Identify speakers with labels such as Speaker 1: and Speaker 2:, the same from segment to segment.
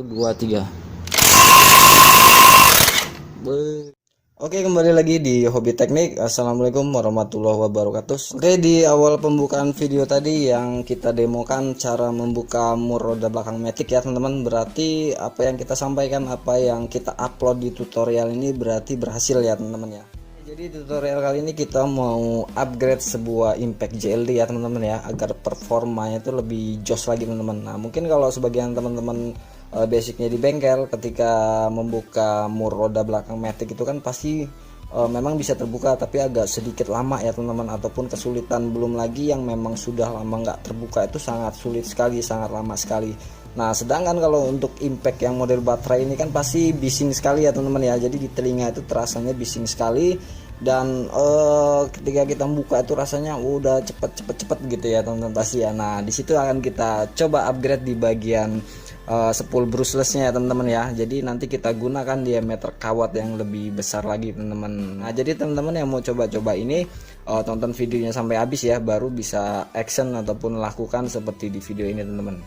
Speaker 1: 2, 3. Oke, kembali lagi di Hobi Teknik. Assalamualaikum warahmatullahi wabarakatuh. Oke, di awal pembukaan video tadi yang kita demokan cara membuka mur roda belakang Matic ya teman-teman. Berarti apa yang kita sampaikan, apa yang kita upload di tutorial ini berarti berhasil ya teman-teman ya. Jadi tutorial kali ini kita mau upgrade sebuah Impact JLD ya teman-teman ya, agar performanya itu lebih jos lagi teman-teman. Nah mungkin kalau sebagian teman-teman basicnya di bengkel, ketika membuka mur roda belakang Matic itu kan pasti memang bisa terbuka, tapi agak sedikit lama ya teman-teman, ataupun kesulitan. Belum lagi yang memang sudah lama nggak terbuka itu sangat sulit sekali, sangat lama sekali. Nah sedangkan kalau untuk Impact yang model baterai ini kan pasti bising sekali ya teman-teman ya, jadi di telinga itu terasanya bising sekali, dan ketika kita buka itu rasanya udah cepet gitu ya teman-teman pasti ya. Nah disitu akan kita coba upgrade di bagian spool brushlessnya ya teman-teman ya. Jadi nanti kita gunakan diameter kawat yang lebih besar lagi teman-teman. Nah jadi teman-teman yang mau coba-coba ini tonton videonya sampai habis ya, baru bisa action ataupun lakukan seperti di video ini teman-teman.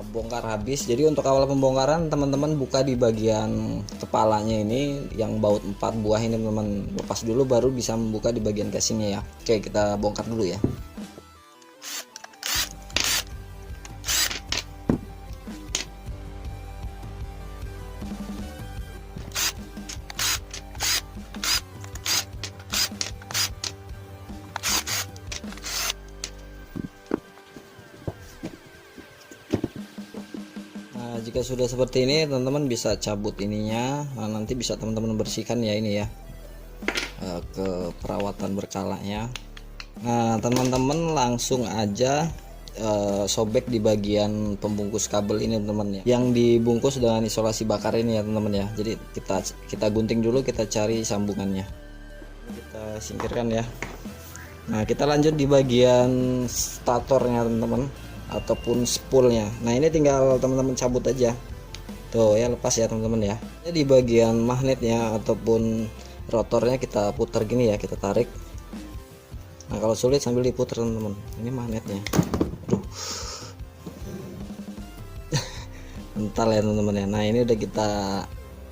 Speaker 1: Bongkar habis. Jadi untuk awal pembongkaran teman-teman buka di bagian kepalanya ini yang baut 4 buah ini teman-teman, lepas dulu baru bisa membuka di bagian casingnya ya. Oke, kita bongkar dulu ya. Nah, jika sudah seperti ini teman-teman bisa cabut ininya. Nah, nanti bisa teman-teman bersihkan ya ini ya, ke perawatan berkalanya. Nah teman-teman langsung aja sobek di bagian pembungkus kabel ini teman-teman ya, yang dibungkus dengan isolasi bakar ini ya teman-teman ya. Jadi kita gunting dulu, kita cari sambungannya, kita singkirkan ya. Nah kita lanjut di bagian statornya teman-teman, ataupun spoolnya. Nah ini tinggal teman-teman cabut aja tuh ya, lepas ya teman-teman ya. Di bagian magnetnya ataupun rotornya kita putar gini ya, kita tarik. Nah kalau sulit sambil diputar teman-teman, ini magnetnya. Aduh mental ya teman-teman ya. Nah ini udah kita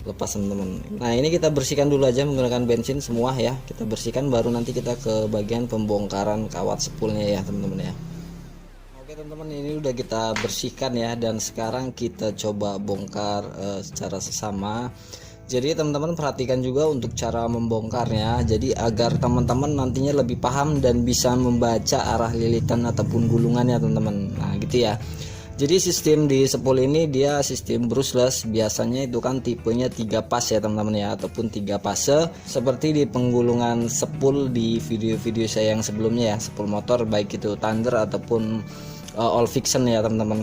Speaker 1: lepas teman-teman. Nah ini kita bersihkan dulu aja menggunakan bensin semua ya, kita bersihkan, baru nanti kita ke bagian pembongkaran kawat spoolnya ya teman-teman ya. Oke teman-teman, ini udah kita bersihkan ya, dan sekarang kita coba bongkar secara sesama. Jadi teman-teman perhatikan juga untuk cara membongkarnya, jadi agar teman-teman nantinya lebih paham dan bisa membaca arah lilitan ataupun gulungannya teman-teman. Nah gitu ya. Jadi sistem di spool ini dia sistem brushless, biasanya itu kan tipenya 3 pas ya teman-teman ya, ataupun 3 fase seperti di penggulungan spool di video-video saya yang sebelumnya ya, spool motor baik itu Thunder ataupun All Fiction ya teman-teman.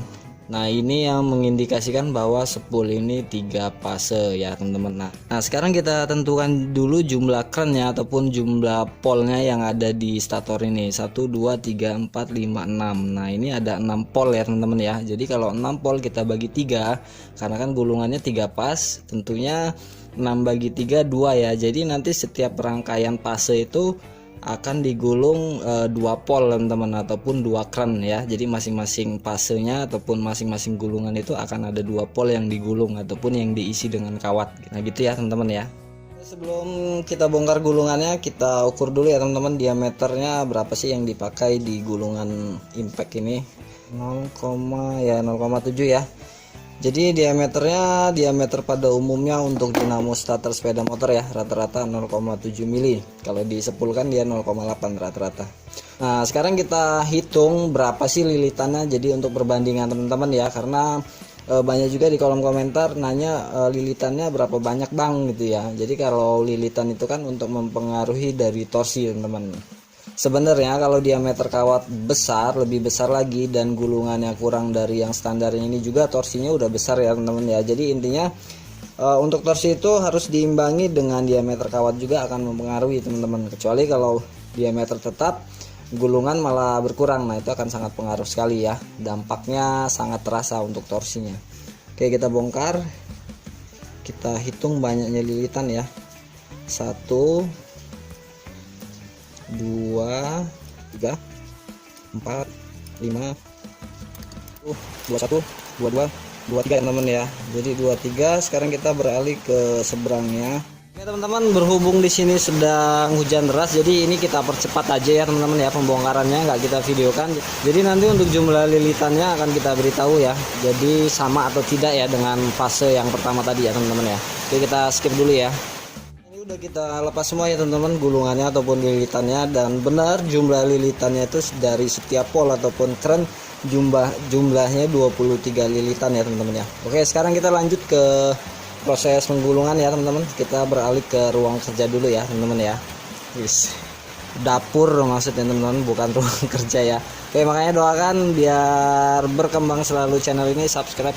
Speaker 1: Nah ini yang mengindikasikan bahwa spool ini 3 fase ya teman-teman. Nah sekarang kita tentukan dulu jumlah kerennya ataupun jumlah polnya yang ada di stator ini. 1, 2, 3, 4, 5, 6. Nah ini ada 6 pol ya teman-teman ya. Jadi kalau 6 pol kita bagi 3, karena kan gulungannya 3 pas, tentunya 6 bagi 3 2 ya. Jadi nanti setiap rangkaian fase itu akan digulung 2 pol teman-teman, ataupun 2 kren ya. Jadi masing-masing fasenya ataupun masing-masing gulungan itu akan ada 2 pol yang digulung ataupun yang diisi dengan kawat. Nah gitu ya teman-teman ya. Sebelum kita bongkar gulungannya, kita ukur dulu ya teman-teman, diameternya berapa sih yang dipakai di gulungan Impact ini. 0,7 ya. Jadi diameter pada umumnya untuk dinamo starter sepeda motor ya rata-rata 0,7 mili. Kalau disepulkan dia 0,8 rata-rata. Nah sekarang kita hitung berapa sih lilitannya, jadi untuk perbandingan teman-teman ya, karena banyak juga di kolom komentar nanya lilitannya berapa banyak bang gitu ya. Jadi kalau lilitan itu kan untuk mempengaruhi dari torsi teman-teman. Sebenarnya kalau diameter kawat besar, lebih besar lagi, dan gulungannya kurang dari yang standarnya ini juga torsinya udah besar ya teman-teman ya. Jadi intinya untuk torsi itu harus diimbangi dengan diameter kawat juga akan mempengaruhi teman-teman. Kecuali kalau diameter tetap, gulungan malah berkurang. Nah itu akan sangat pengaruh sekali ya, dampaknya sangat terasa untuk torsinya. Oke kita bongkar, kita hitung banyaknya lilitan ya. 1, 2, 3, 4, 5, 21, 22, 23 teman-teman ya. Jadi 23. Sekarang kita beralih ke seberangnya. Oke teman-teman, berhubung di sini sedang hujan deras, jadi ini kita percepat aja ya teman-teman ya, pembongkarannya nggak kita videokan. Jadi nanti untuk jumlah lilitannya akan kita beritahu ya. Jadi sama atau tidak ya dengan fase yang pertama tadi ya teman-teman ya. Oke, kita skip dulu ya. Ini udah kita lepas semua ya teman-teman, gulungannya ataupun lilitannya, dan benar jumlah lilitannya itu dari setiap pol ataupun kren jumlahnya 23 lilitan ya teman-teman ya. Oke, sekarang kita lanjut ke proses penggulungan ya teman-teman. Kita beralih ke ruang kerja dulu ya teman-teman ya. Dapur maksudnya teman-teman, bukan ruang kerja ya. Oke, makanya doakan biar berkembang selalu channel ini, subscribe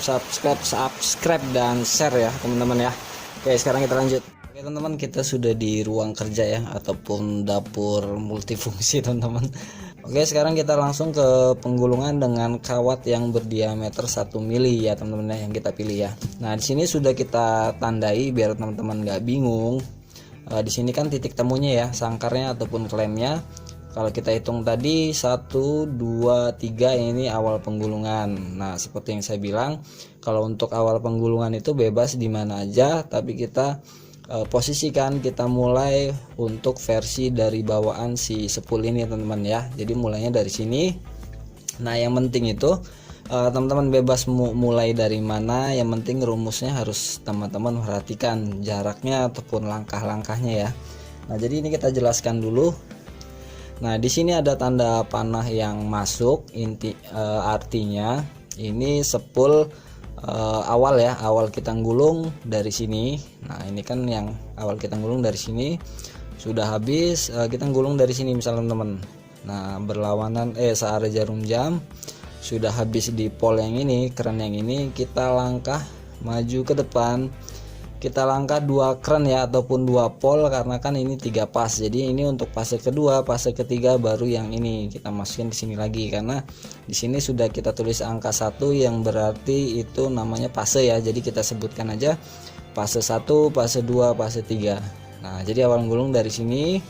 Speaker 1: dan share ya teman-teman ya. Oke, sekarang kita lanjut. Oke teman-teman, kita sudah di ruang kerja ya, ataupun dapur multifungsi teman-teman. Oke, sekarang kita langsung ke penggulungan dengan kawat yang berdiameter 1 mili ya teman-teman yang kita pilih ya. Nah, di sini sudah kita tandai biar teman-teman nggak bingung. Di sini kan titik temunya ya, sangkarnya ataupun klemnya. Kalau kita hitung tadi 1, 2, 3 ini awal penggulungan. Nah, seperti yang saya bilang, kalau untuk awal penggulungan itu bebas di mana aja, tapi kita posisikan, kita mulai untuk versi dari bawaan si sepul ini teman-teman ya. Jadi mulainya dari sini. Nah, yang penting itu teman-teman bebas mulai dari mana, yang penting rumusnya harus teman-teman perhatikan jaraknya ataupun langkah-langkahnya ya. Nah, jadi ini kita jelaskan dulu. Nah, di sini ada tanda panah yang masuk, artinya ini sepul awal ya, awal kita gulung dari sini. Nah, ini kan yang awal kita gulung dari sini sudah habis, kita gulung dari sini misalnya teman-teman. Nah, berlawanan searah jarum jam sudah habis di pol yang ini, keren yang ini, kita langkah maju ke depan. Kita langkah 2 kren ya, ataupun 2 pol, karena kan ini 3 pas. Jadi ini untuk fase kedua, fase ketiga baru yang ini kita masukin di sini lagi, karena di sini sudah kita tulis angka 1 yang berarti itu namanya fase ya. Jadi kita sebutkan aja fase 1, fase 2, fase 3. Nah, jadi awal gulung dari sini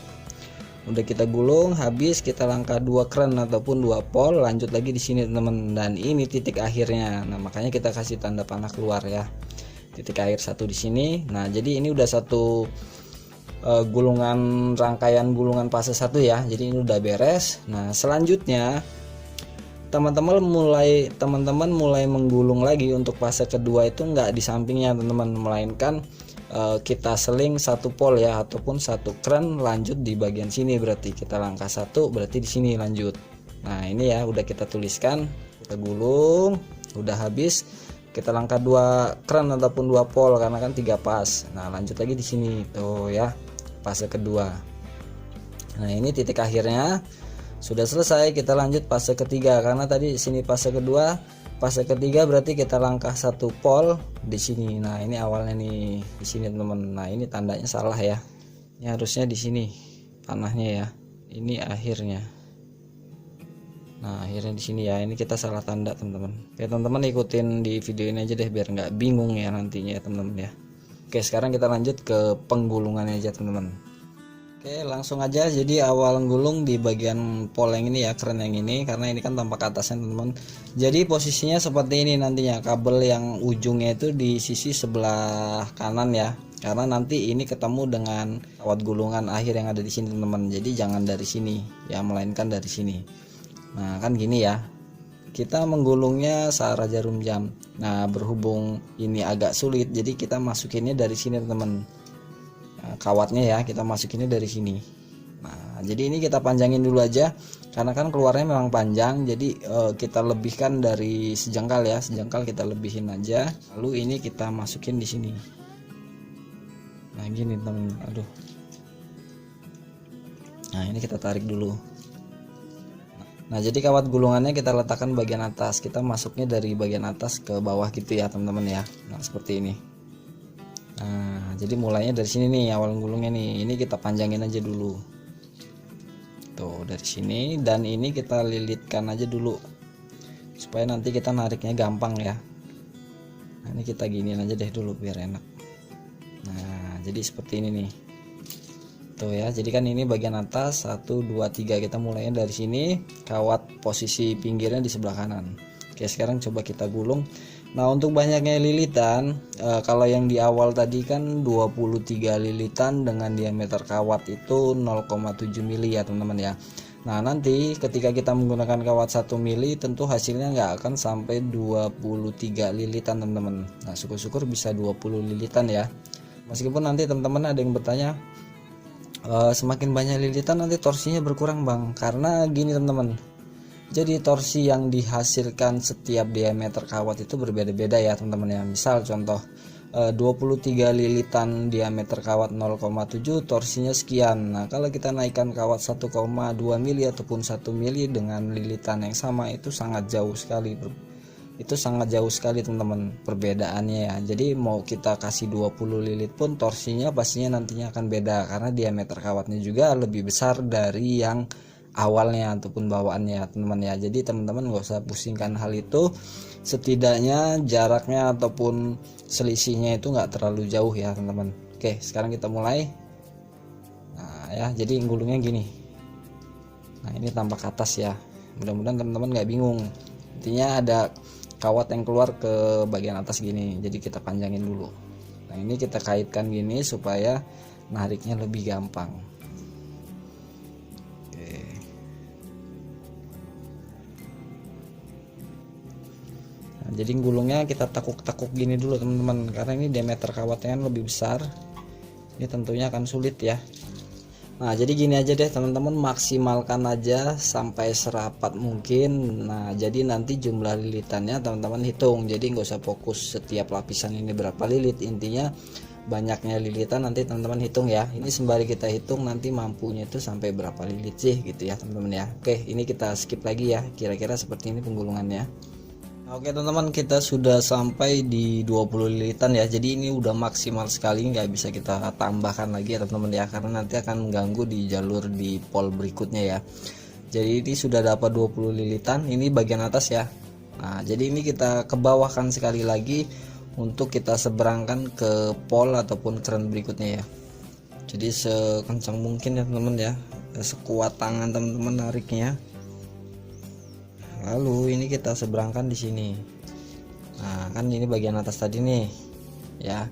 Speaker 1: udah kita gulung habis, kita langkah 2 kren ataupun 2 pol, lanjut lagi di sini teman-teman, dan ini titik akhirnya. Nah, makanya kita kasih tanda panah keluar ya, titik akhir 1 di sini. Nah, jadi ini udah satu gulungan, rangkaian gulungan fase 1 ya. Jadi ini udah beres. Nah, selanjutnya teman-teman mulai menggulung lagi untuk fase kedua itu nggak di sampingnya teman-teman, melainkan kita seling 1 pol ya, ataupun 1 kren lanjut di bagian sini. Berarti kita langkah 1, berarti di sini lanjut. Nah, ini ya udah kita tuliskan, kita gulung udah habis, kita langkah 2 kren ataupun 2 pol karena kan 3 pas. Nah, lanjut lagi di sini tuh ya, fase kedua. Nah, ini titik akhirnya sudah selesai. Kita lanjut fase ketiga, karena tadi di sini fase kedua, fase ketiga berarti kita langkah 1 pol di sini. Nah, ini awalnya nih di sini teman-teman. Nah, ini tandanya salah ya. Ini harusnya di sini panahnya ya. Ini akhirnya. Nah, akhirnya di sini ya. Ini kita salah tanda teman-teman. Oke teman-teman, ikutin di video ini aja deh biar nggak bingung ya nantinya ya teman-teman ya. Oke, sekarang kita lanjut ke penggulungannya aja teman-teman. Oke, langsung aja. Jadi awal gulung di bagian pol yang ini ya, keren yang ini, karena ini kan tampak atasnya teman-teman. Jadi posisinya seperti ini nantinya, kabel yang ujungnya itu di sisi sebelah kanan ya, karena nanti ini ketemu dengan kawat gulungan akhir yang ada di sini teman-teman. Jadi jangan dari sini ya, melainkan dari sini. Nah, kan gini ya, kita menggulungnya searah jarum jam. Nah, berhubung ini agak sulit, jadi kita masukinnya dari sini teman-teman. Nah, kawatnya ya kita masukinnya dari sini. Nah, jadi ini kita panjangin dulu aja, karena kan keluarnya memang panjang. Jadi kita lebihkan dari sejengkal ya, sejengkal kita lebihin aja. Lalu ini kita masukin di sini. Nah, gini teman, aduh. Nah, ini kita tarik dulu. Nah, jadi kawat gulungannya kita letakkan bagian atas, kita masuknya dari bagian atas ke bawah gitu ya teman-teman ya. Nah, seperti ini. Nah, jadi mulainya dari sini nih awal gulungnya nih. Ini kita panjangin aja dulu. Tuh, dari sini, dan ini kita lilitkan aja dulu supaya nanti kita nariknya gampang ya. Nah, ini kita giniin aja deh dulu biar enak. Nah, jadi seperti ini nih. Tuh ya, jadi kan ini bagian atas 1, 2, 3, kita mulainya dari sini, kawat posisi pinggirnya di sebelah kanan. Oke, sekarang coba kita gulung Nah untuk banyaknya lilitan, kalau yang di awal tadi kan 23 lilitan dengan diameter kawat itu 0,7 mili ya teman-teman ya. Nah nanti ketika kita menggunakan kawat 1 mili tentu hasilnya nggak akan sampai 23 lilitan teman-teman. Nah syukur-syukur bisa 20 lilitan ya. Meskipun nanti teman-teman ada yang bertanya, semakin banyak lilitan nanti torsinya berkurang bang. Karena gini teman-teman, jadi torsi yang dihasilkan setiap diameter kawat itu berbeda-beda ya teman-teman ya. Misal contoh 23 lilitan diameter kawat 0,7 torsinya sekian. Nah kalau kita naikkan kawat 1,2 mili ataupun 1 mili dengan lilitan yang sama itu sangat jauh sekali, teman-teman perbedaannya ya. Jadi mau kita kasih 20 lilit pun torsinya pastinya nantinya akan beda, karena diameter kawatnya juga lebih besar dari yang awalnya ataupun bawaannya teman-teman ya. Jadi teman-teman nggak usah pusingkan hal itu, setidaknya jaraknya ataupun selisihnya itu nggak terlalu jauh ya teman-teman. Oke sekarang kita mulai. Nah ya, jadi gulungnya gini. Nah ini tampak atas ya, mudah-mudahan teman-teman nggak bingung. Intinya ada kawat yang keluar ke bagian atas gini, jadi kita panjangin dulu. Nah ini kita kaitkan gini supaya nariknya lebih gampang. Jadi gulungnya kita takuk-takuk gini dulu teman-teman, karena ini diameter kawatnya kan lebih besar, ini tentunya akan sulit ya. Nah jadi gini aja deh teman-teman, maksimalkan aja sampai serapat mungkin. Nah jadi nanti jumlah lilitannya teman-teman hitung, jadi nggak usah fokus setiap lapisan ini berapa lilit, intinya banyaknya lilitan nanti teman-teman hitung ya. Ini sembari kita hitung nanti mampunya itu sampai berapa lilit sih gitu ya teman-teman ya. Oke ini kita skip lagi ya, kira-kira seperti ini penggulungannya. Oke teman-teman, kita sudah sampai di 20 lilitan ya. Jadi ini udah maksimal sekali, nggak bisa kita tambahkan lagi ya teman-teman ya, karena nanti akan mengganggu di jalur di pol berikutnya ya. Jadi ini sudah dapat 20 lilitan, ini bagian atas ya. Nah jadi ini kita kebawahkan sekali lagi untuk kita seberangkan ke pol ataupun keran berikutnya ya. Jadi sekencang mungkin ya teman-teman ya, sekuat tangan teman-teman nariknya. Lalu ini kita seberangkan di sini. Nah kan ini bagian atas tadi nih ya,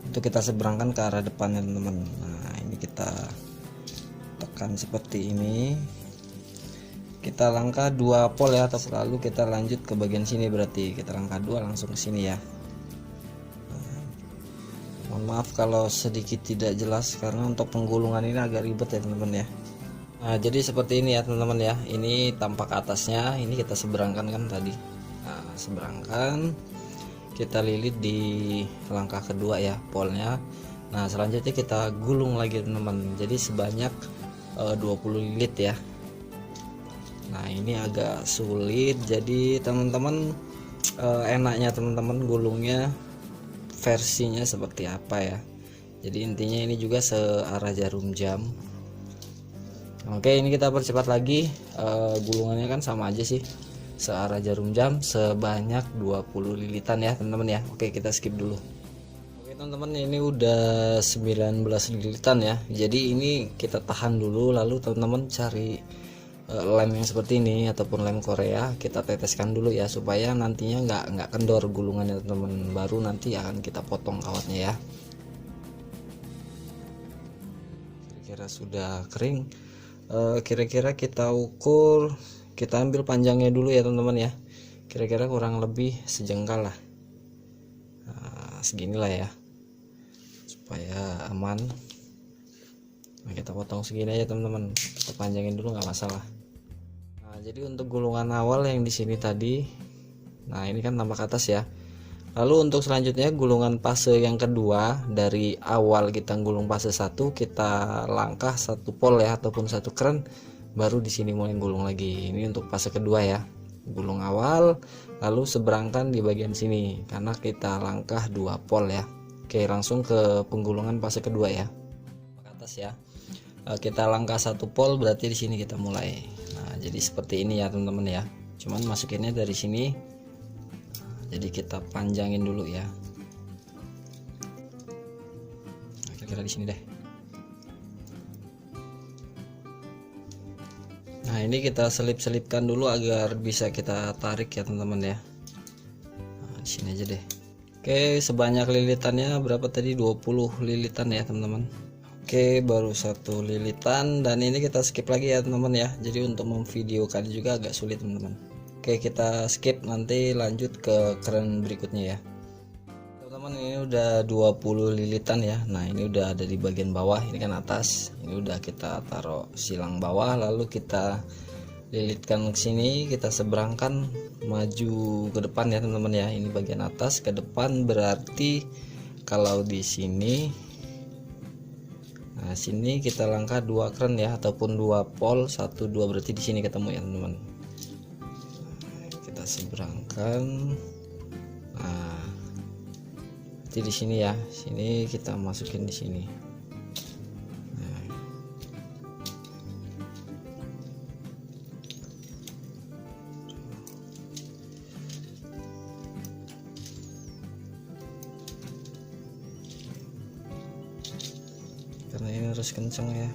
Speaker 1: untuk kita seberangkan ke arah depannya teman-teman. Nah ini kita tekan seperti ini, kita langkah 2 pol ya, atau lalu kita lanjut ke bagian sini, berarti kita langkah 2 langsung ke sini ya. Mohon maaf kalau sedikit tidak jelas karena untuk penggulungan ini agak ribet ya teman-teman ya. Nah jadi seperti ini ya teman-teman ya, ini tampak atasnya, ini kita seberangkan kan tadi. Nah seberangkan, kita lilit di langkah kedua ya polnya. Nah selanjutnya kita gulung lagi teman-teman, jadi sebanyak 20 lilit ya. Nah ini agak sulit, jadi teman-teman enaknya teman-teman gulungnya versinya seperti apa ya. Jadi intinya ini juga searah jarum jam. Oke ini kita percepat lagi, gulungannya kan sama aja sih, searah jarum jam sebanyak 20 lilitan ya teman-teman ya. Oke kita skip dulu. Oke teman-teman, ini udah 19 lilitan ya, jadi ini kita tahan dulu, lalu teman-teman cari lem yang seperti ini ataupun lem Korea, kita teteskan dulu ya supaya nantinya nggak kendor gulungannya teman-teman, baru nanti akan kita potong kawatnya ya. Kira-kira sudah kering, kira-kira kita ukur, kita ambil panjangnya dulu ya teman-teman ya, kira-kira kurang lebih sejengkal lah. Nah, seginilah ya supaya aman. Nah, kita potong segini aja teman-teman, kita panjangin dulu nggak masalah. Nah jadi untuk gulungan awal yang di sini tadi, nah ini kan tampak atas ya. Lalu untuk selanjutnya gulungan fase yang kedua, dari awal kita gulung fase 1, kita langkah 1 pol ya ataupun 1 keran, baru di sini mulai gulung lagi. Ini untuk fase kedua ya, gulung awal lalu seberangkan di bagian sini karena kita langkah 2 pol ya. Oke langsung ke penggulungan fase kedua ya, ke atas ya. Kita langkah 1 pol, berarti di sini kita mulai. Nah jadi seperti ini ya teman-teman ya, cuman masukinnya dari sini. Jadi kita panjangin dulu ya, kira-kira di sini deh. Nah ini kita selip-selipkan dulu agar bisa kita tarik ya teman-teman ya. Nah, di sini Ini aja deh. Oke, sebanyak lilitannya berapa tadi? 20 lilitan ya teman-teman. Oke, baru 1 lilitan, dan ini kita skip lagi ya teman-teman ya. Jadi untuk memvideokan juga agak sulit teman-teman. Oke, kita skip, nanti lanjut ke keran berikutnya ya. Teman-teman, ini udah 20 lilitan ya. Nah, ini udah ada di bagian bawah, ini kan atas. Ini udah kita taruh silang bawah, lalu kita lilitkan ke sini, kita seberangkan maju ke depan ya teman-teman ya. Ini bagian atas ke depan, berarti kalau di sini, nah sini kita langkah 2 keran ya, ataupun 2 pol, 1 2, berarti di sini ketemu ya teman-teman. Kita seberangkan, nah berarti di sini ya, sini kita masukin di sini. Karena ini harus kencang ya.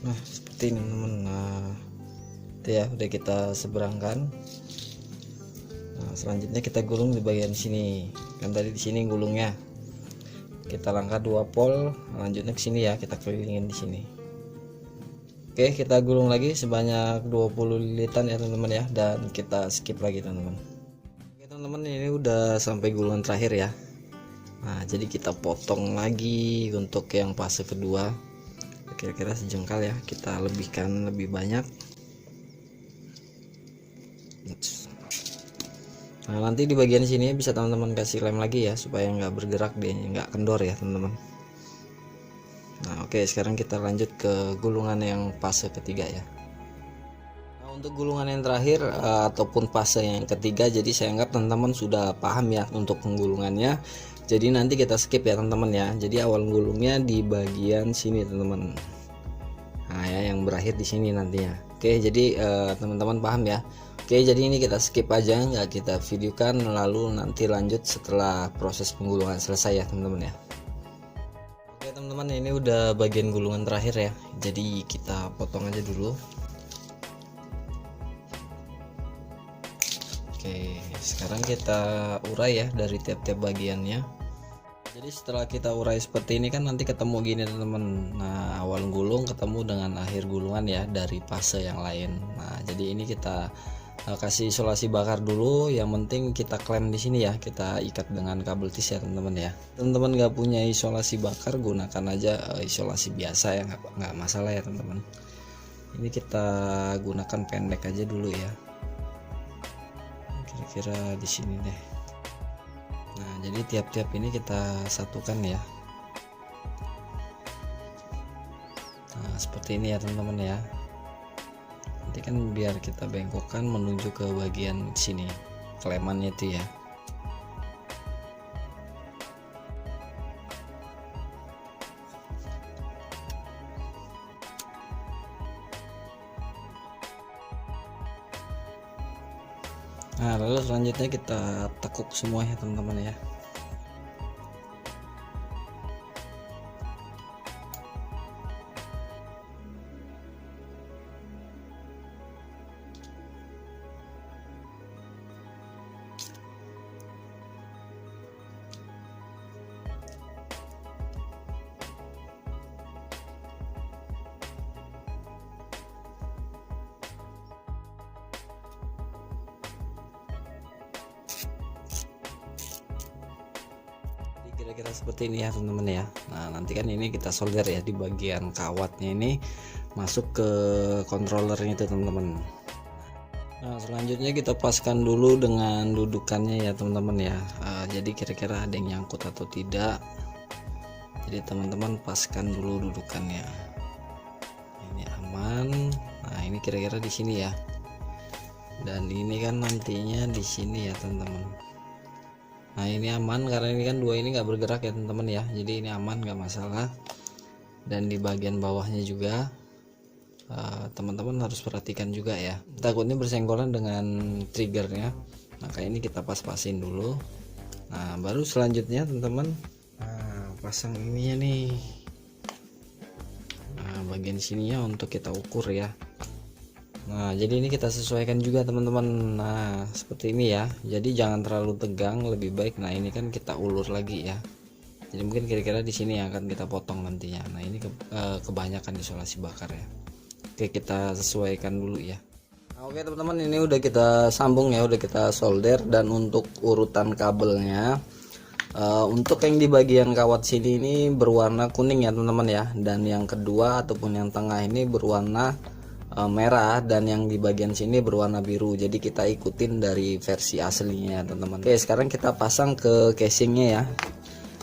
Speaker 1: Nah seperti ini teman-teman. Nah itu ya, udah kita seberangkan. Nah selanjutnya kita gulung di bagian sini. Kan tadi di sini gulungnya, kita langkah 2 pol, lanjutnya ke sini ya, kita kelilingin di sini. Oke, kita gulung lagi sebanyak 20 lilitan ya teman-teman ya, dan kita skip lagi teman-teman. Teman-teman, ini udah sampai gulungan terakhir ya. Nah jadi kita potong lagi untuk yang fase kedua, kira-kira sejengkal ya, kita lebihkan lebih banyak. Nah nanti di bagian sini bisa teman-teman kasih lem lagi ya, supaya nggak bergerak deh, nggak kendor ya teman-teman. Nah oke, sekarang kita lanjut ke gulungan yang fase ketiga ya. Untuk gulungan yang terakhir ataupun fase yang ketiga, jadi saya anggap teman-teman sudah paham ya untuk penggulungannya. Jadi nanti kita skip ya teman-teman ya. Jadi awal gulungnya di bagian sini teman-teman. Nah ya, yang berakhir di sini nantinya. Oke, jadi teman-teman paham ya. Oke, jadi ini kita skip aja, nggak kita videokan, lalu nanti lanjut setelah proses penggulungan selesai ya teman-teman ya. Oke teman-teman, ini udah bagian gulungan terakhir ya. Jadi kita potong aja dulu. Oke, sekarang kita urai ya dari tiap-tiap bagiannya. Jadi setelah kita urai seperti ini kan nanti ketemu gini teman-teman. Nah awal gulung ketemu dengan akhir gulungan ya dari fase yang lain. Nah jadi ini kita kasih isolasi bakar dulu. Yang penting kita klem di sini ya, kita ikat dengan kabel tis ya teman-teman ya. Teman-teman nggak punya isolasi bakar, gunakan aja isolasi biasa ya, nggak masalah ya teman-teman. Ini kita gunakan pendek aja dulu ya, kira-kira di sini deh. Nah jadi tiap-tiap ini kita satukan ya. Nah seperti ini ya teman-teman ya. Nanti kan biar kita bengkokkan menuju ke bagian sini, klemannya itu ya. Nah lalu selanjutnya kita tekuk semua ya teman-teman ya. Kira-kira seperti ini ya teman-teman ya. Nah nanti kan ini kita solder ya di bagian kawatnya, ini masuk ke controllernya itu teman-teman. Nah selanjutnya kita paskan dulu dengan dudukannya ya teman-teman ya. Jadi kira-kira ada yang nyangkut atau tidak, jadi teman-teman paskan dulu dudukannya. Ini aman. Nah ini kira-kira di sini ya, dan ini kan nantinya di sini ya teman-teman. Nah ini aman karena ini kan dua ini nggak bergerak ya teman-teman ya, jadi ini aman, nggak masalah. Dan di bagian bawahnya juga teman-teman harus perhatikan juga ya, takutnya bersenggolan dengan triggernya. Maka ini kita pas-pasin dulu. Nah baru selanjutnya teman-teman pasang ininya nih. Nah bagian sininya untuk kita ukur ya. Nah, jadi ini kita sesuaikan juga teman-teman. Nah, seperti ini ya. Jadi jangan terlalu tegang, lebih baik. Nah, ini kan kita ulur lagi ya. Jadi mungkin kira-kira di sini yang akan kita potong nantinya. Nah, ini kebanyakan isolasi bakar ya. Oke, kita sesuaikan dulu ya. Nah, oke teman-teman, ini udah kita sambung ya, udah kita solder. Dan untuk urutan kabelnya, untuk yang di bagian kawat sini ini berwarna kuning ya teman-teman ya. Dan yang kedua ataupun yang tengah ini berwarna merah, dan yang di bagian sini berwarna biru. Jadi kita ikutin dari versi aslinya teman-teman. Oke, sekarang kita pasang ke casingnya ya.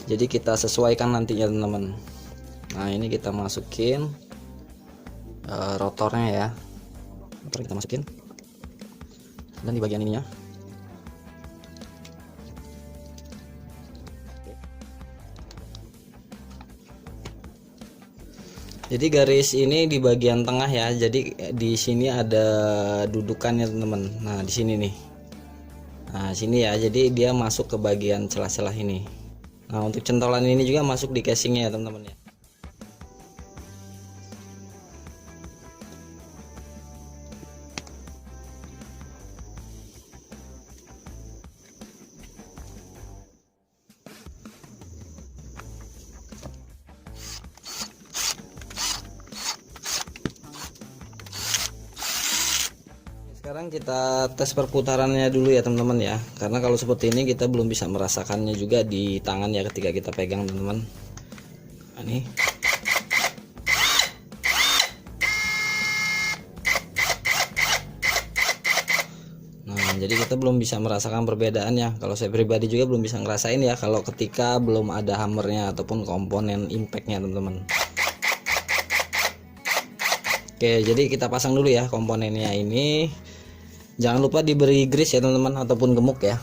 Speaker 1: Jadi kita sesuaikan nantinya teman-teman. Nah, ini kita masukin rotornya ya. Rotor kita masukin, dan di bagian ininya jadi garis ini di bagian tengah ya. Jadi di sini ada dudukannya teman-teman. Nah, di sini nih. Nah, sini ya. Jadi dia masuk ke bagian celah-celah ini. Nah, untuk centolan ini juga masuk di casingnya ya teman-teman ya. Sekarang kita tes perputarannya dulu ya teman-teman ya, karena kalau seperti ini kita belum bisa merasakannya juga di tangan ya ketika kita pegang teman-teman. Nah, ini jadi kita belum bisa merasakan perbedaannya. Kalau saya pribadi juga belum bisa ngerasain ya kalau ketika belum ada hammernya ataupun komponen impactnya teman-teman. Oke, jadi kita pasang dulu ya komponennya ini. Jangan lupa diberi grease ya teman-teman, ataupun gemuk ya.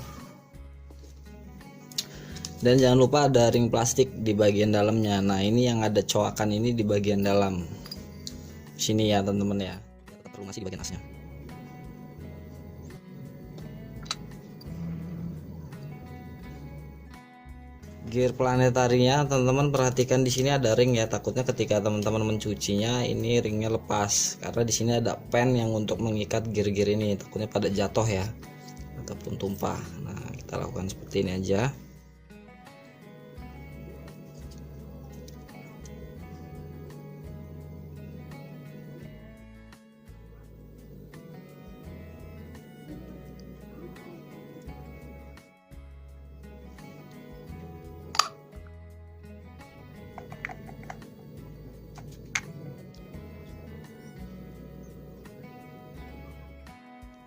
Speaker 1: Dan jangan lupa ada ring plastik di bagian dalamnya. Nah, ini yang ada coakan ini di bagian dalam sini ya teman-teman ya. Perlu masih di bagian asnya. Gear planetarinya teman-teman perhatikan, di sini ada ring ya. Takutnya ketika teman-teman mencucinya ini ringnya lepas, karena di sini ada pen yang untuk mengikat gear-gear ini. Takutnya pada jatuh ya ataupun tumpah. Nah, kita lakukan seperti ini aja.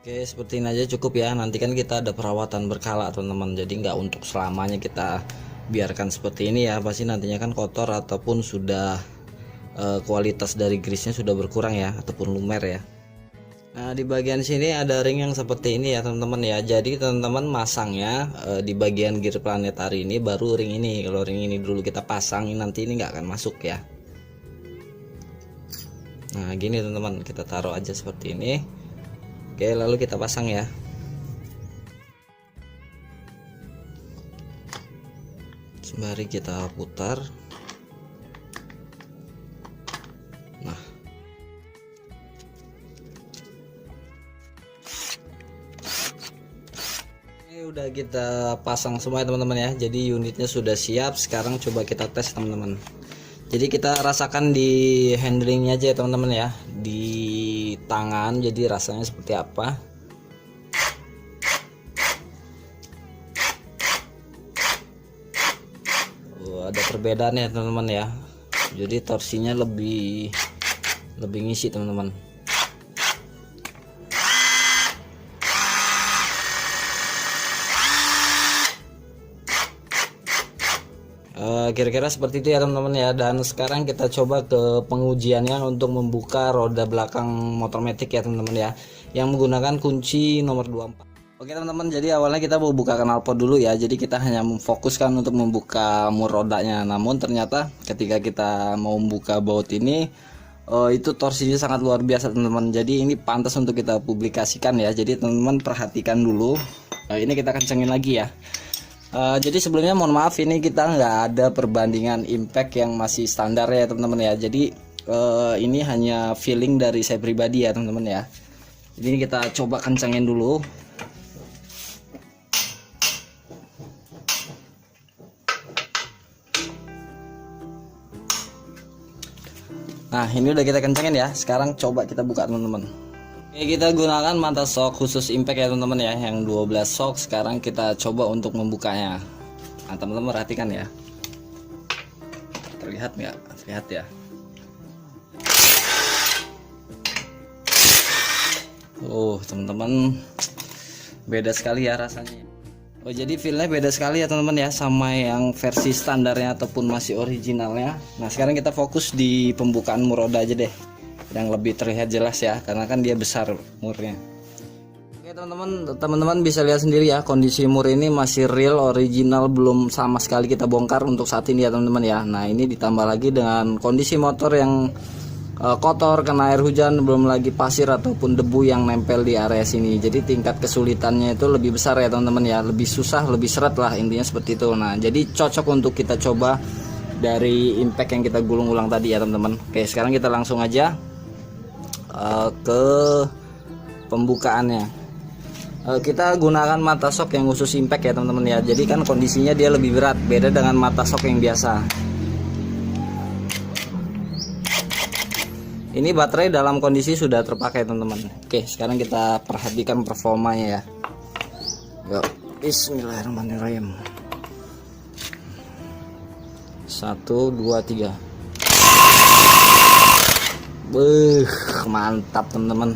Speaker 1: Oke, seperti ini aja cukup ya. Nanti kan kita ada perawatan berkala teman-teman. Jadi nggak untuk selamanya kita biarkan seperti ini ya. Pasti nantinya kan kotor ataupun sudah kualitas dari grease-nya sudah berkurang ya, ataupun lumer ya. Nah, di bagian sini ada ring yang seperti ini ya teman-teman ya. Jadi teman-teman masangnya di bagian gear planetari ini baru ring ini. Kalau ring ini dulu kita pasang, nanti ini nggak akan masuk ya. Nah, gini teman-teman, kita taruh aja seperti ini. Oke, lalu kita pasang ya. Sembari kita putar. Nah, ini udah kita pasang semua ya teman-teman ya. Jadi unitnya sudah siap. Sekarang coba kita tes teman-teman. Jadi kita rasakan di handlingnya aja ya teman-teman ya, di tangan. Jadi rasanya seperti apa. Ada perbedaan ya teman-teman ya. Jadi torsinya lebih ngisi teman-teman. Kira-kira seperti itu ya teman-teman ya. Dan sekarang kita coba ke pengujiannya untuk membuka roda belakang motor matic ya teman-teman ya, yang menggunakan kunci nomor 24. Oke teman-teman, jadi awalnya kita mau buka knalpot dulu ya. Jadi kita hanya memfokuskan untuk membuka mur rodanya. Namun ternyata ketika kita mau membuka baut ini, itu torsinya sangat luar biasa teman-teman. Jadi ini pantas untuk kita publikasikan ya. Jadi teman-teman perhatikan dulu. Ini kita kencengin lagi ya. Jadi sebelumnya mohon maaf, ini kita nggak ada perbandingan impact yang masih standar ya teman-teman ya. Jadi ini hanya feeling dari saya pribadi ya teman-teman ya. Jadi ini kita coba kencangin dulu. Nah ini udah kita kencangin ya. Sekarang coba kita buka teman-teman. Oke, kita gunakan mata shock khusus impact ya teman-teman ya, yang 12 shock. Sekarang kita coba untuk membukanya. Nah teman-teman perhatikan ya. Terlihat nggak? Terlihat ya. Teman-teman, beda sekali ya rasanya. Jadi feelnya beda sekali ya teman-teman ya, sama yang versi standarnya ataupun masih originalnya. Nah sekarang kita fokus di pembukaan mur roda aja deh, yang lebih terlihat jelas ya, karena kan dia besar murnya. Oke teman-teman bisa lihat sendiri ya, kondisi mur ini masih real original, belum sama sekali kita bongkar untuk saat ini ya teman-teman ya. Nah ini ditambah lagi dengan kondisi motor yang kotor, kena air hujan, belum lagi pasir ataupun debu yang nempel di area sini. Jadi tingkat kesulitannya itu lebih besar ya teman-teman ya, lebih susah, lebih seret lah, intinya seperti itu. Nah jadi cocok untuk kita coba dari impact yang kita gulung ulang tadi ya teman-teman. Oke, sekarang kita langsung aja ke pembukaannya. Kita gunakan mata shock yang khusus impact ya teman-teman ya. Jadi kan kondisinya dia lebih berat, beda dengan mata shock yang biasa. Ini baterai dalam kondisi sudah terpakai teman-teman. Oke, sekarang kita perhatikan performanya ya. Yuk, bismillahirrahmanirrahim. 1, 2, 3. Mantap teman-teman.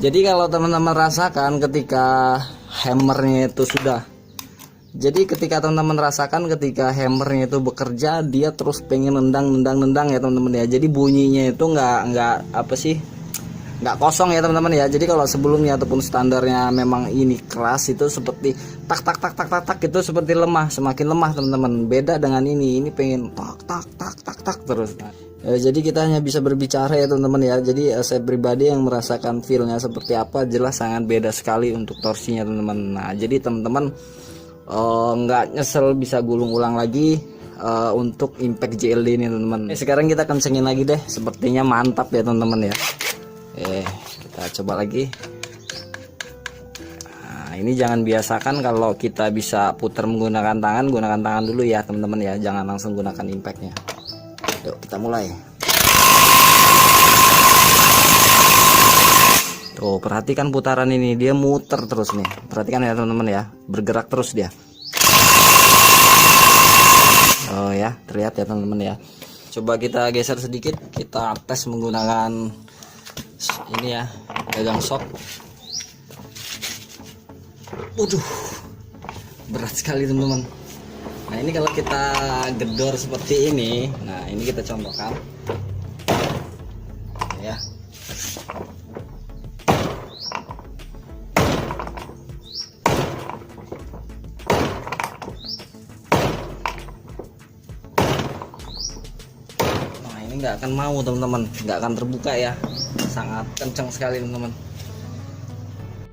Speaker 1: Jadi kalau teman-teman rasakan ketika hammernya itu sudah, jadi ketika teman-teman rasakan ketika hammernya itu bekerja, dia terus pengen nendang ya teman-teman ya. Jadi bunyinya itu nggak apa sih, nggak kosong ya teman-teman ya. Jadi kalau sebelumnya ataupun standarnya memang ini keras, itu seperti tak tak tak tak tak tak, itu seperti lemah, semakin lemah teman-teman. Beda dengan ini pengen tak tak tak tak tak terus. Jadi kita hanya bisa berbicara ya teman-teman ya. Jadi saya pribadi yang merasakan feelnya seperti apa, jelas sangat beda sekali untuk torsinya teman-teman. Nah jadi teman-teman nggak nyesel bisa gulung ulang lagi untuk impact JLD ini teman-teman. Sekarang kita kencengin lagi deh, sepertinya mantap ya teman-teman ya. Kita coba lagi. Nah ini jangan biasakan kalau kita bisa putar menggunakan tangan, gunakan tangan dulu ya teman-teman ya, jangan langsung gunakan impactnya. Yuk kita mulai. Tuh perhatikan putaran ini, dia muter terus nih, perhatikan ya teman-teman ya, bergerak terus dia. Oh ya, terlihat ya teman-teman ya. Coba kita geser sedikit, kita tes menggunakan ini ya, gagang shock. Waduh, berat sekali teman-teman. Nah ini kalau kita gedor seperti ini, nah ini kita contohkan ya. Nggak akan mau teman-teman, nggak akan terbuka ya, sangat kencang sekali teman-teman.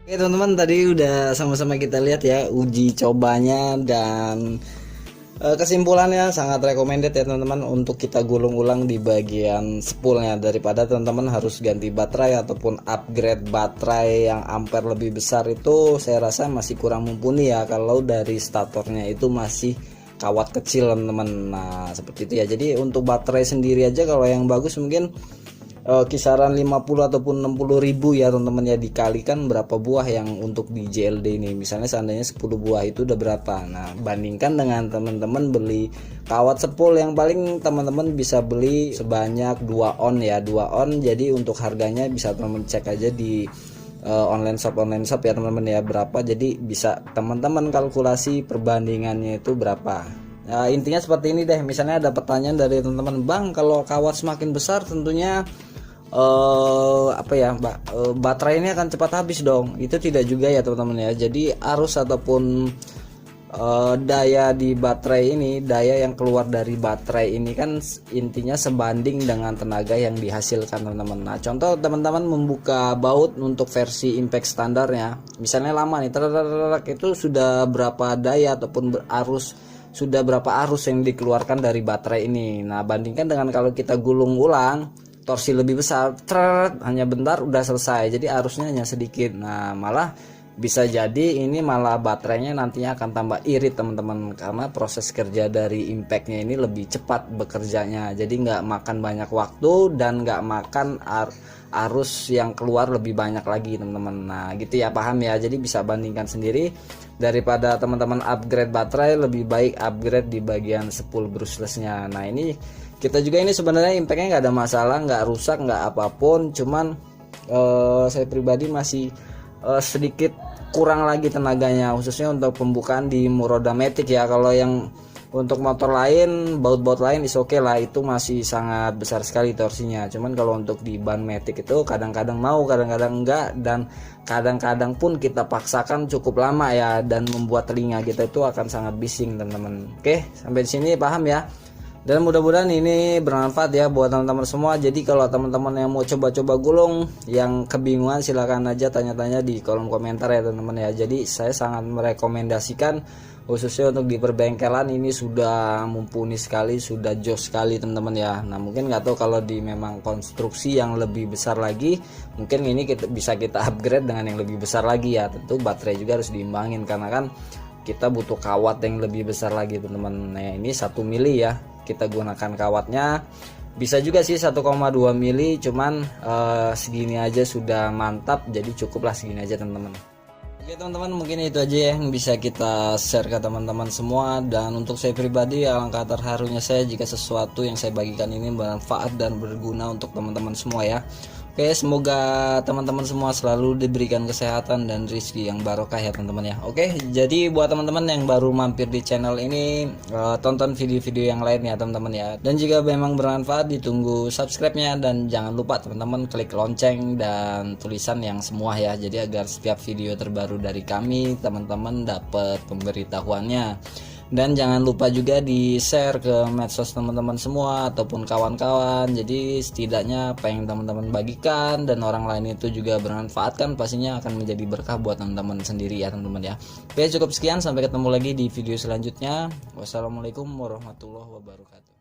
Speaker 1: Oke teman-teman, tadi udah sama-sama kita lihat ya uji cobanya, dan kesimpulannya sangat recommended ya teman-teman untuk kita gulung ulang di bagian spoolnya, daripada teman-teman harus ganti baterai ataupun upgrade baterai yang ampere lebih besar. Itu saya rasa masih kurang mumpuni ya kalau dari statornya itu masih kawat kecil teman-teman. Nah seperti itu ya. Jadi untuk baterai sendiri aja kalau yang bagus mungkin kisaran 50 ataupun 60 ribu ya teman-teman ya, dikalikan berapa buah yang untuk di JLD ini. Misalnya seandainya 10 buah itu udah berapa. Nah bandingkan dengan teman-teman beli kawat spool yang paling teman-teman bisa beli sebanyak 2 on ya, 2 on. Jadi untuk harganya bisa teman-teman cek aja di online shop ya teman-teman ya, berapa. Jadi bisa teman-teman kalkulasi perbandingannya itu berapa. Nah, intinya seperti ini deh. Misalnya ada pertanyaan dari teman-teman, Bang, kalau kawat semakin besar tentunya baterai ini akan cepat habis dong. Itu tidak juga ya teman-teman ya. Jadi arus ataupun daya di baterai ini, daya yang keluar dari baterai ini kan intinya sebanding dengan tenaga yang dihasilkan teman-teman. Nah contoh teman-teman membuka baut untuk versi impact standarnya, misalnya lama nih, itu sudah berapa daya ataupun sudah berapa arus yang dikeluarkan dari baterai ini. Nah bandingkan dengan kalau kita gulung ulang, torsi lebih besar, hanya bentar udah selesai, jadi arusnya hanya sedikit. Nah malah bisa jadi ini malah baterainya nantinya akan tambah irit teman-teman, karena proses kerja dari impactnya ini lebih cepat bekerjanya, jadi nggak makan banyak waktu dan nggak makan arus yang keluar lebih banyak lagi teman-teman. Nah gitu ya, paham ya, jadi bisa bandingkan sendiri. Daripada teman-teman upgrade baterai, lebih baik upgrade di bagian spool brushlessnya. Nah ini kita juga ini sebenarnya impactnya nggak ada masalah, nggak rusak, nggak apapun, cuman saya pribadi masih sedikit kurang lagi tenaganya, khususnya untuk pembukaan di roda matic ya. Kalau yang untuk motor lain, baut-baut lain is oke lah, itu masih sangat besar sekali torsinya. Cuman kalau untuk di ban matic itu kadang-kadang mau, kadang-kadang enggak, dan kadang-kadang pun kita paksakan cukup lama ya, dan membuat telinga kita itu akan sangat bising teman-teman. Oke, sampai di sini paham ya. Dan mudah-mudahan ini bermanfaat ya buat teman-teman semua. Jadi kalau teman-teman yang mau coba-coba gulung, yang kebingungan silahkan aja tanya-tanya di kolom komentar ya teman-teman ya. Jadi saya sangat merekomendasikan, khususnya untuk di perbengkelan ini sudah mumpuni sekali, sudah jos sekali teman-teman ya. Nah mungkin nggak tahu kalau di memang konstruksi yang lebih besar lagi, mungkin ini bisa kita upgrade dengan yang lebih besar lagi ya. Tentu baterai juga harus diimbangin, karena kan kita butuh kawat yang lebih besar lagi teman-teman. Nah ini 1 mili ya, kita gunakan kawatnya. Bisa juga sih 1,2 mili, cuman segini aja sudah mantap, jadi cukuplah segini aja teman-teman. Oke teman-teman, mungkin itu aja ya yang bisa kita share ke teman-teman semua. Dan untuk saya pribadi, alangkah terharunya saya jika sesuatu yang saya bagikan ini bermanfaat dan berguna untuk teman-teman semua ya. Oke, semoga teman-teman semua selalu diberikan kesehatan dan rezeki yang barokah ya teman-teman ya. Oke, jadi buat teman-teman yang baru mampir di channel ini, tonton video-video yang lain ya teman-teman ya. Dan jika memang bermanfaat, ditunggu subscribe-nya, dan jangan lupa teman-teman klik lonceng dan tulisan yang semua ya. Jadi agar setiap video terbaru dari kami teman-teman dapat pemberitahuannya. Dan jangan lupa juga di share ke medsos teman-teman semua ataupun kawan-kawan. Jadi setidaknya apa yang teman-teman bagikan dan orang lain itu juga bermanfaat, kan pastinya akan menjadi berkah buat teman-teman sendiri ya teman-teman ya. Oke, cukup sekian, sampai ketemu lagi di video selanjutnya. Wassalamualaikum warahmatullahi wabarakatuh.